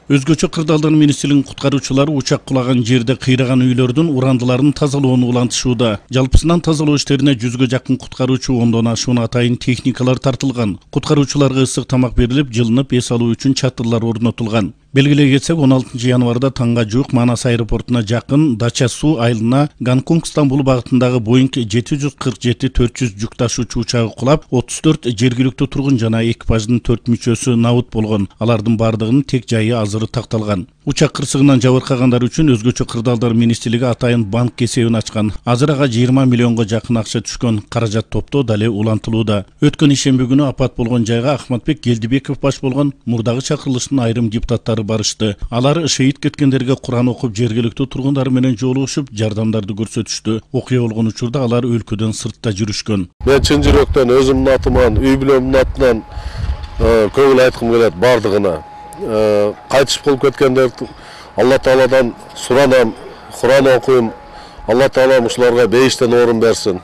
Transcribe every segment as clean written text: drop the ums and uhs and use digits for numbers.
Өзгөчө Кырдаалдан министрлигинин куткаруучулары учак кулаган жерде кыйраган үйлөрдүн урандыларын тазалоону улантышууда. Жалпысынан тазалоо иштерине 100га жакын куткаруучу, ондон ашуун атайын техникалар тартылган. Куткаруучуларга ысык тамак берилип, жылынып эс алуу үчүн чатырлар орнотулган. Белгилей кетсек, 16 январда таңга жуук Манас аэропортуна жакын Дача суу айылына Гонконг Стамбул багытындагы Boeing 747-400 жүк ташуучу учагы кулап, 34 жергиликтүү тургун жана экипаждын 4 мүчөсү набыт болгон. Алардын бардыгынын тек жайы азыры такталган. Учак кырсыгынан жабыркагандар үчүн өзгөчө Кырдаалдар министрлиги атайын банк кесебин ачкан. Азыр ага 20 миллионго жакын акча түшкөн. Каражат топтоо дале улантылууда. Өткөн ишемби күнү апат болгон жайга Ахматбек Келдибеков баш болгон мурдагы чакырылыштын айрым депутаттары барышты. Алар шейит кеткендерге Куран окуп, жергиликтүү тургундар менен жолугушуп, жардамдарды көрсөтүштү. Окуя болгон учурда алар өлкөдөн сыртта жүрүшкөн. Мен чын жүрөктөн өзүмдүн атыман, үй бүлөмдүн атынан көңүл айткым келет бардыгына. Кайтыш болуп кеткендерди Алла Тааладан суранам, Куран окуйм. Алла Таала ушуларга бейиштен орун берсин.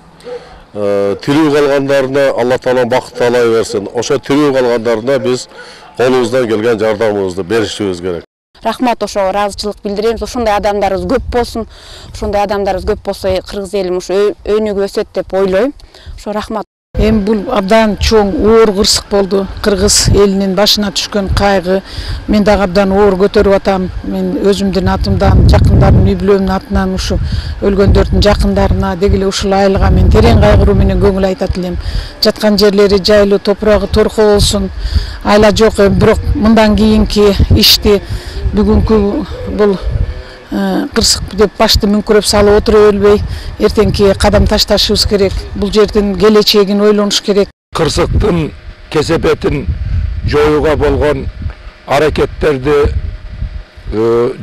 Тирүү калгандарына Алла Таала бакыт таалай берсин. Ошо тирүү калгандарына биз колубуздан келген жардамыбызды беришибиз керек. Рахмат, ошо ыраазычылык билдиремиз. Ошондой адамдарыбыз көп болсун. Ошондой адамдарыбыз көп болсо кыргыз элим ушу өнүгүп өсөт деп ойлойм. Ошо рахмат. Эми бул абдан чоң оор кырсык болду. Кыргыз элинин башына түшкөн кайгы. Мен дагы абдан оор көтөрүп атам. Мен өзүмдүн атымдан, жакындарымдын, үй бүлөмдүн атынан ушу өлгөндөрдүн жакындарына, деги эле ушул айылга мен терең кайгыруу менен көңүл айтат элем. Жаткан жерлери жайлуу, топурагы торко болсун. Айла жок, бирок мындан кийинки ишти бүгүнкү бул кырсык деп башты мүңкүрөп салып отура бербей, эртеңки кадам ташташыбыз керек. Бул жердин келечегин ойлонуш керек. Кырсыктын кесепетин жоюуга болгон аракеттерди,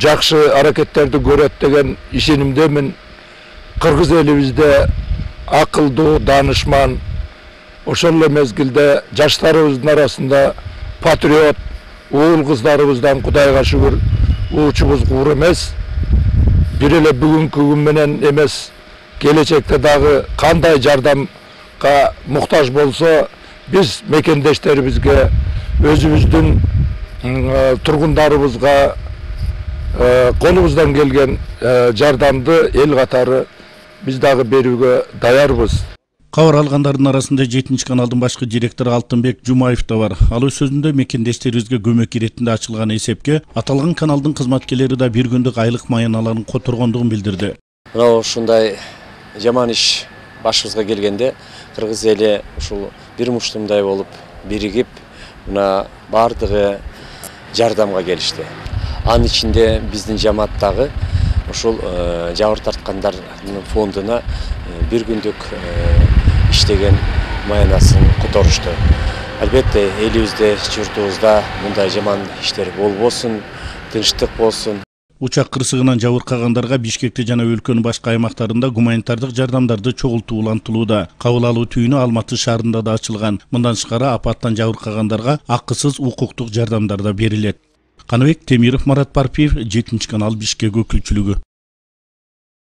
жакшы аракеттерди көрөт деген ишенимдемин. Кыргыз элибизде акылдуу, данышман, ошол эле мезгилде жаштарыбыздын арасында патриот, уул кыздарыбыздан Кудайга шүгүр, уучубуз куур эмес. Бир эле бүгүнкү күн менен эмес, келечекте дагы кандай жардамга муктаж болсо, биз мекендештерибизге, өзүбүздүн тургундарыбызга колубуздан келген жардамды эл катары биз дагы берүүгө даярбыз. Кабар алгандардын арасында 7 каналдын башкы директору Алтынбек Жумаев да бар. Ал өз сөзүндө мекендештерибизге көмөк иретинде ачылган эсепке аталган каналдын кызматкерлери да бир күндүк айлык маяналарын которгондугун билдирди. Мына ушундай жаман иш башыбызга келгенде кыргыз эли ушул бир муштумдай болуп биригип, мына бардыгы жардамга келишти. Анын ичинде биздин жамааттагы ушул жабыр тарткандардын фондуна бир күндүк иштеген маянасын которушту. Албетте элибизде, журтубузда мындай жаман иштер болбосун, тынчтык болсун. Учак кырсыгынан жабыркагандарга Бишкекте жана өлкөнүн башка аймактарында гуманитардык жардамдарды чогултуу улантылууда. Кабыл алуу түйүнү Алматы шаарында да ачылган. Мындан тышкары апаттан жабыркагандарга акысыз укуктук жардамдар да берилет. Каныбек Темиров, Марат Парпиев, 7 канал, Бишкек өкүлчүлүгү.